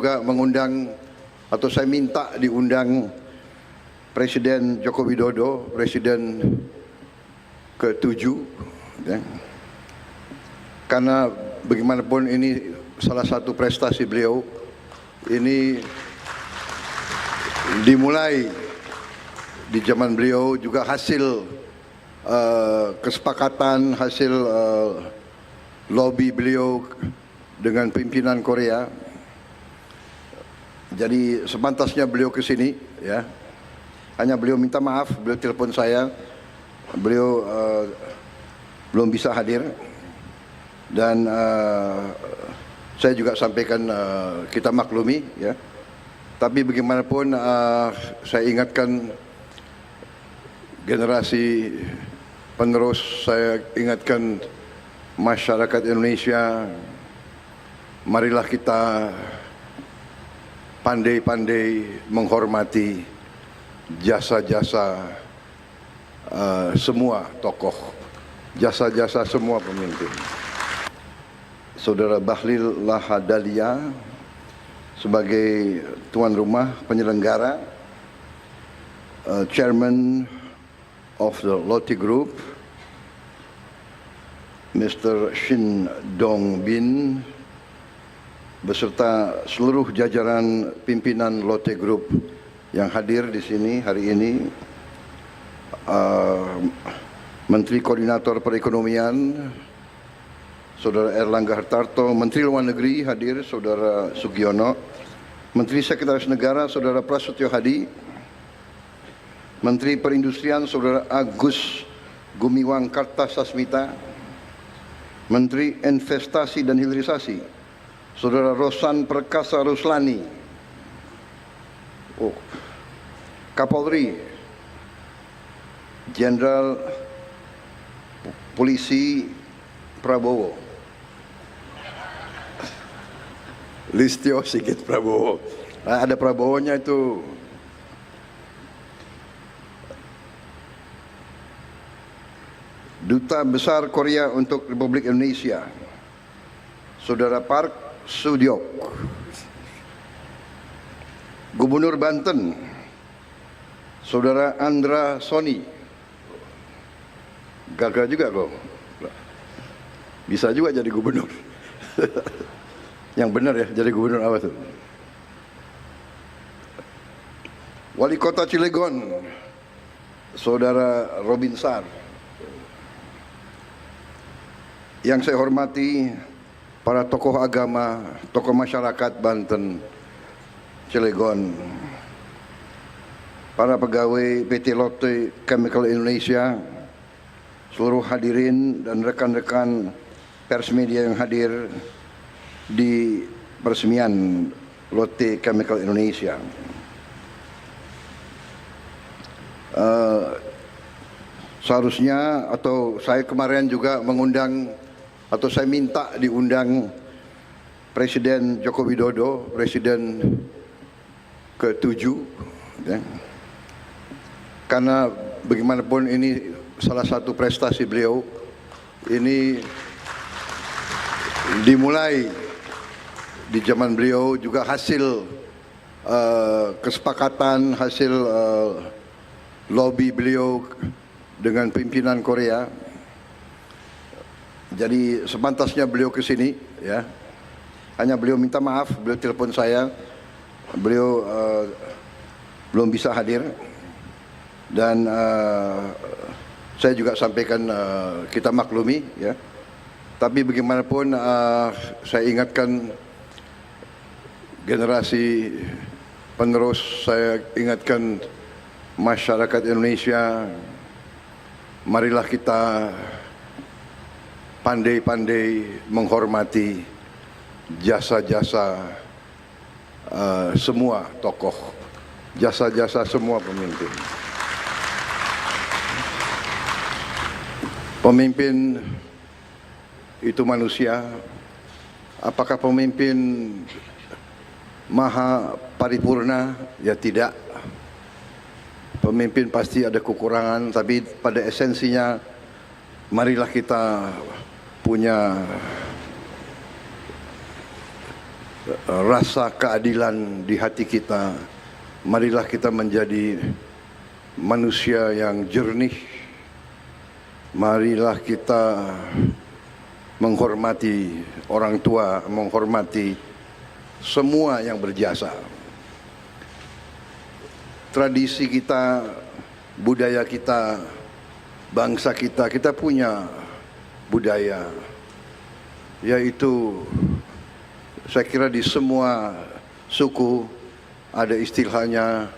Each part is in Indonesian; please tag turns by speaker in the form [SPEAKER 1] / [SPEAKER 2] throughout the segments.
[SPEAKER 1] juga mengundang atau saya minta diundang Presiden Joko Widodo, Presiden ke-7, ya. Karena bagaimanapun ini salah satu prestasi beliau, ini dimulai di zaman beliau juga hasil kesepakatan, hasil lobby beliau dengan pimpinan Korea. Jadi sepantasnya beliau ke sini, ya. Hanya beliau minta maaf, beliau telepon saya, beliau belum bisa hadir, dan saya juga sampaikan kita maklumi, ya. Tapi bagaimanapun saya ingatkan generasi penerus, saya ingatkan masyarakat Indonesia, marilah kita pandai-pandai menghormati jasa-jasa semua tokoh, jasa-jasa semua pemimpin. Saudara Bahlil Lahadalia sebagai tuan rumah penyelenggara, Chairman of the Lotte Group, Mr. Shin Dong-bin, beserta seluruh jajaran pimpinan Lotte Group yang hadir di sini hari ini, Menteri Koordinator Perekonomian, Saudara Erlangga Hartarto, Menteri Luar Negeri hadir, Saudara Sugiono, Menteri Sekretaris Negara, Saudara Prasetyo Hadi, Menteri Perindustrian, Saudara Agus Gumiwang Kartasasmita, Menteri Investasi dan Hilirisasi, Saudara Rosan Perkasa Ruslani, Kapolri Jenderal Polisi Prabowo, Listio Sigit Prabowo. Nah, ada Prabowonya itu. Duta Besar Korea untuk Republik Indonesia, Saudara Park Sudyok. Gubernur Banten, Saudara Andra Soni. Gagal juga kok. Bisa juga jadi gubernur. Yang benar ya, jadi gubernur apa tuh? Wali Kota Cilegon, Saudara Robin Sar. Yang saya hormati para tokoh agama, tokoh masyarakat Banten, Cilegon, para pegawai PT Lotte Chemical Indonesia, seluruh hadirin dan rekan-rekan pers media yang hadir di peresmian Lotte Chemical Indonesia. Seharusnya atau saya kemarin juga mengundang atau saya minta diundang Presiden Joko Widodo, Presiden ke-7, ya. Karena bagaimanapun ini salah satu prestasi beliau, ini dimulai di zaman beliau juga hasil kesepakatan, hasil lobby beliau dengan pimpinan Korea. Jadi sepantasnya beliau ke sini, ya. Hanya beliau minta maaf, beliau telepon saya, beliau belum bisa hadir, dan saya juga sampaikan kita maklumi, ya. Tapi bagaimanapun saya ingatkan generasi penerus, saya ingatkan masyarakat Indonesia, marilah kita pandai-pandai menghormati jasa-jasa semua tokoh, jasa-jasa semua pemimpin. Pemimpin itu manusia. Apakah pemimpin maha paripurna? Ya tidak. Pemimpin pasti ada kekurangan, tapi pada esensinya marilah kita punya rasa keadilan di hati kita. Marilah kita menjadi manusia yang jernih. Marilah kita menghormati orang tua, menghormati semua yang berjasa. Tradisi kita, budaya kita, bangsa kita, kita punya budaya, yaitu saya kira di semua suku ada istilahnya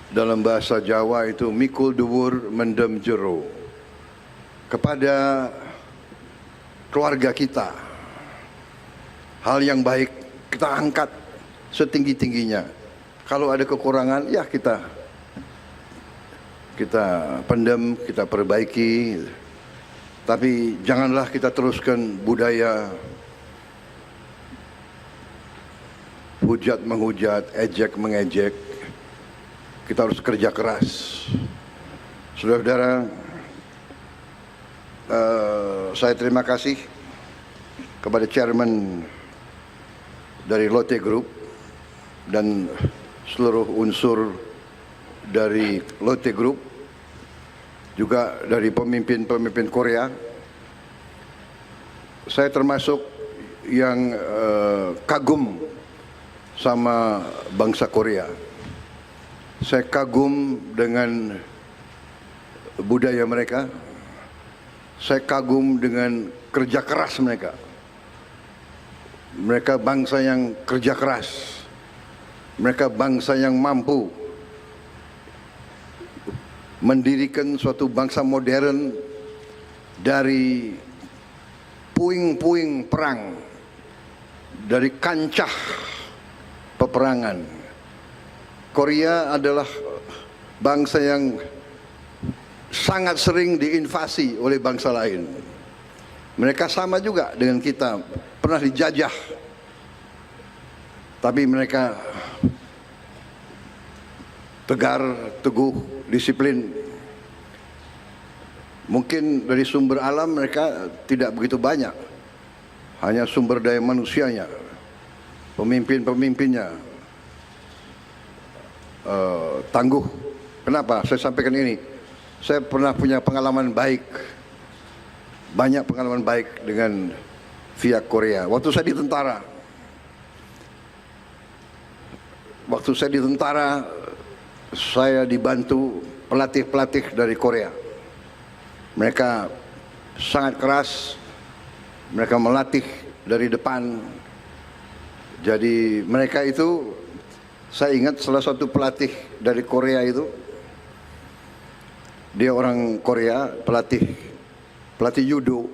[SPEAKER 1] dalam bahasa Jawa itu mikul dhuwur mendem jero. Kepada keluarga kita, hal yang baik kita angkat setinggi-tingginya. Kalau ada kekurangan, ya kita pendam, kita perbaiki. Tapi janganlah kita teruskan budaya hujat menghujat, ejek mengejek. Kita harus kerja keras. Saudara-saudara, saya terima kasih kepada chairman dari Lotte Group dan seluruh unsur dari Lotte Group, juga dari pemimpin-pemimpin Korea. Saya termasuk yang kagum sama bangsa Korea. Saya kagum dengan budaya mereka. Saya kagum dengan kerja keras mereka. Mereka bangsa yang kerja keras. Mereka bangsa yang mampu mendirikan suatu bangsa modern dari puing-puing perang, dari kancah peperangan. Korea adalah bangsa yang sangat sering diinvasi oleh bangsa lain. Mereka sama juga dengan kita, pernah dijajah. Tapi mereka tegar, teguh, disiplin. Mungkin dari sumber alam mereka tidak begitu banyak, hanya sumber daya manusianya, pemimpin-pemimpinnya tangguh. Kenapa saya sampaikan ini? Saya pernah punya pengalaman baik, banyak pengalaman baik dengan pihak Korea. Waktu saya di tentara, saya dibantu pelatih-pelatih dari Korea. Mereka sangat keras, mereka melatih dari depan. Jadi mereka itu, saya ingat salah satu pelatih dari Korea itu, dia orang Korea, pelatih judo,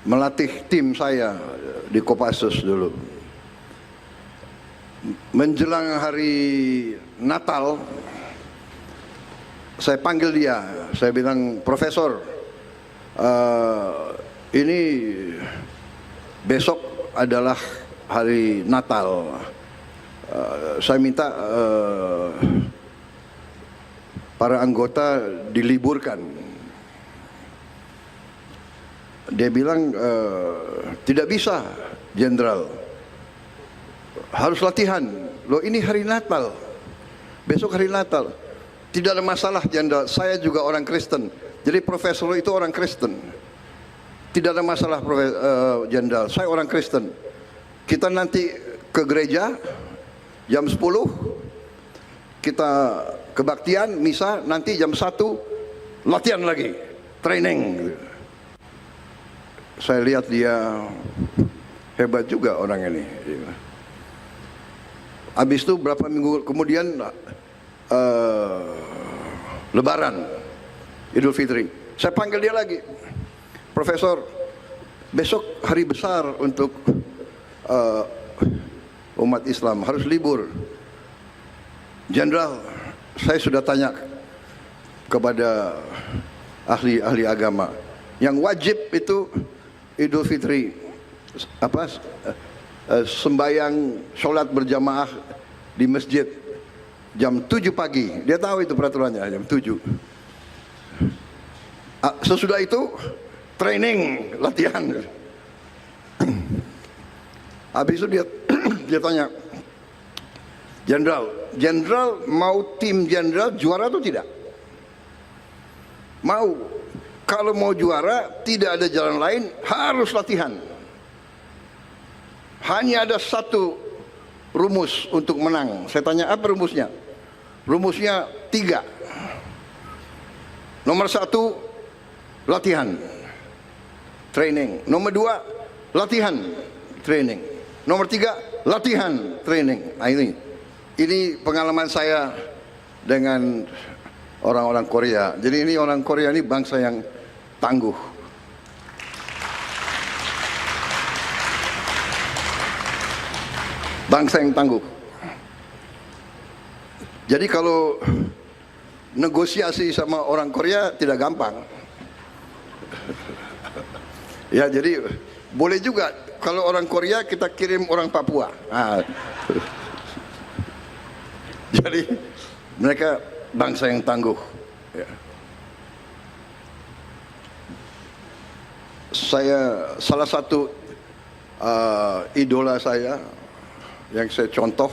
[SPEAKER 1] melatih tim saya di Kopassus dulu. Menjelang hari Natal, saya panggil dia, saya bilang, "Profesor, ini besok adalah hari Natal. Saya minta para anggota diliburkan." Dia bilang, "Tidak bisa, Jenderal. Harus latihan. Loh, ini hari Natal. Besok hari Natal." "Tidak ada masalah, Jenderal. Saya juga orang Kristen." Jadi profesor itu orang Kristen. "Tidak ada masalah, Jenderal. Saya orang Kristen. Kita nanti ke gereja jam 10. Kita kebaktian, misa, nanti jam 1 latihan lagi, training." Saya lihat dia hebat juga orang ini. Habis itu berapa minggu kemudian Lebaran, Idul Fitri, saya panggil dia lagi, "Profesor, besok hari besar untuk umat Islam, harus libur." "Jenderal, saya sudah tanya kepada ahli agama, yang wajib itu Idul Fitri, sembahyang sholat berjamaah di masjid jam 7 pagi. Dia tahu itu peraturannya, jam 7. Sesudah itu training, latihan. Habis itu dia dia tanya, Jenderal mau tim jenderal juara atau tidak? Mau. Kalau mau juara tidak ada jalan lain, harus latihan. Hanya ada satu rumus untuk menang. Saya tanya, apa rumusnya? Rumusnya 3. Nomor 1, latihan, training. Nomor 2, latihan, training. Nomor 3, latihan, training. Nah, ini pengalaman saya dengan orang-orang Korea. Jadi ini orang Korea ini bangsa yang tangguh. Bangsa yang tangguh. Jadi kalau negosiasi sama orang Korea tidak gampang. Ya, jadi boleh juga kalau orang Korea kita kirim orang Papua. Nah, jadi mereka bangsa yang tangguh. Ya. Saya salah satu idola saya yang saya contoh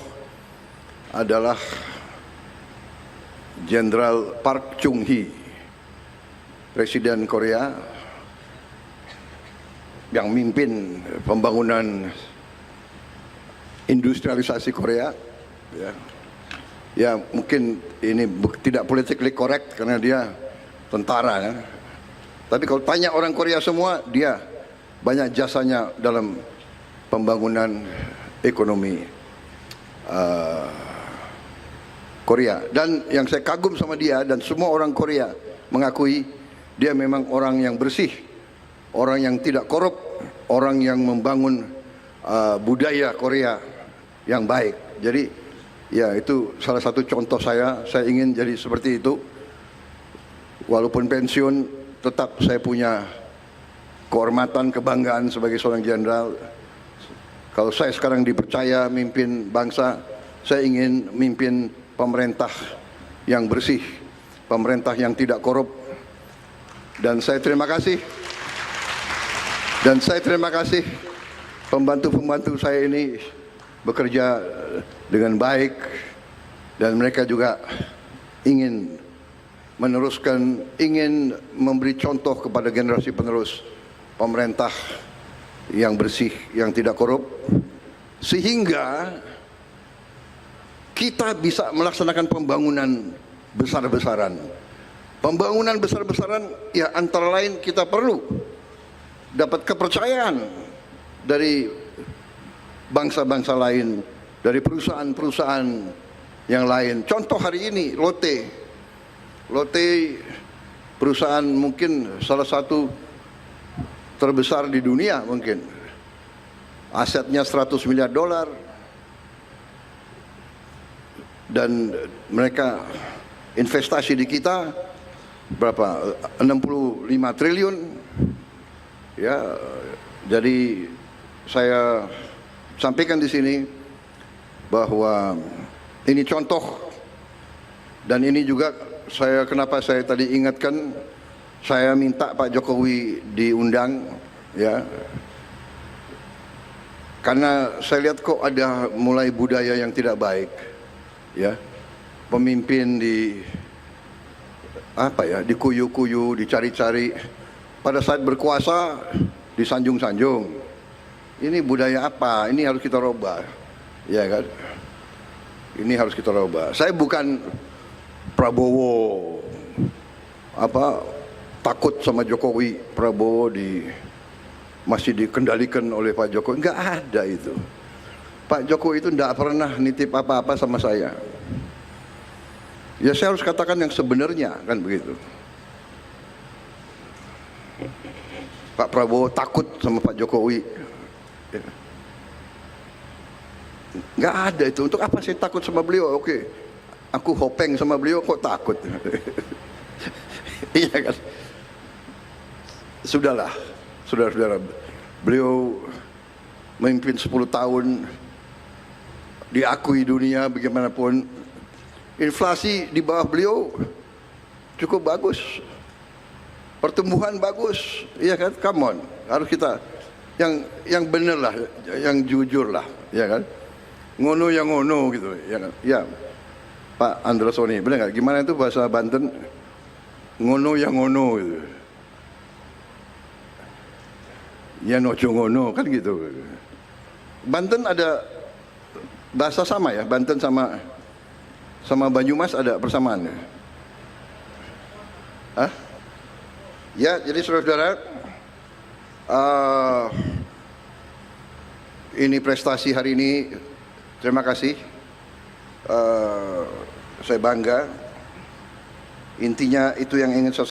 [SPEAKER 1] adalah Jenderal Park Chung-hee, Presiden Korea yang mimpin pembangunan industrialisasi Korea. Ya mungkin ini tidak politically correct karena dia tentara ya. Tapi kalau tanya orang Korea semua, dia banyak jasanya dalam pembangunan ekonomi Korea. Dan yang saya kagum sama dia dan semua orang Korea mengakui dia memang orang yang bersih, orang yang tidak korup, orang yang membangun budaya Korea yang baik. Jadi ya itu salah satu contoh saya ingin jadi seperti itu. Walaupun pensiun, tetap saya punya kehormatan, kebanggaan sebagai seorang jenderal. Kalau saya sekarang dipercaya mimpin bangsa, saya ingin mimpin pemerintah yang bersih, pemerintah yang tidak korup. Dan saya terima kasih. Dan saya terima kasih pembantu-pembantu saya ini bekerja dengan baik dan mereka juga ingin meneruskan, ingin memberi contoh kepada generasi penerus pemerintah yang bersih, yang tidak korup, sehingga kita bisa melaksanakan pembangunan besar-besaran. Pembangunan besar-besaran ya antara lain kita perlu dapat kepercayaan dari bangsa-bangsa lain, dari perusahaan-perusahaan yang lain. Contoh hari ini Lotte perusahaan mungkin salah satu terbesar di dunia mungkin. Asetnya $100 miliar dan mereka investasi di kita berapa? 65 triliun. Ya, jadi saya sampaikan di sini bahwa ini contoh dan ini juga kenapa saya tadi ingatkan, saya minta Pak Jokowi diundang ya. Karena saya lihat kok ada mulai budaya yang tidak baik. Ya. Pemimpin dikuyu-kuyu, dicari-cari. Pada saat berkuasa disanjung-sanjung. Ini budaya apa? Ini harus kita rubah. Ya kan? Ini harus kita rubah. Saya bukan Prabowo takut sama Jokowi. Prabowo masih dikendalikan oleh Pak Jokowi. Enggak ada itu. Pak Jokowi itu enggak pernah nitip apa-apa sama saya. Ya saya harus katakan yang sebenarnya, kan begitu. Pak Prabowo takut sama Pak Jokowi. Enggak ada itu. Untuk apa saya takut sama beliau? Oke. Aku hopeng sama beliau kok takut. Iya kan? Sudahlah. Saudara-saudara, beliau memimpin 10 tahun, diakui dunia bagaimanapun. Inflasi di bawah beliau cukup bagus, pertumbuhan bagus, iya kan? Come on, harus kita yang bener lah, yang jujur lah, ya kan? Ngono yang ngono gitu, ya kan? Ya, Pak Androsoni, benar nggak? Gimana itu bahasa Banten? Ngono yang ngono gitu. Ya nojo ngono kan gitu. Banten ada bahasa sama ya, Banten sama Banyumas ada persamaan ya? Hah? Ya, jadi saudara-saudara, ini prestasi hari ini, terima kasih. Saya bangga. Intinya itu yang ingin saya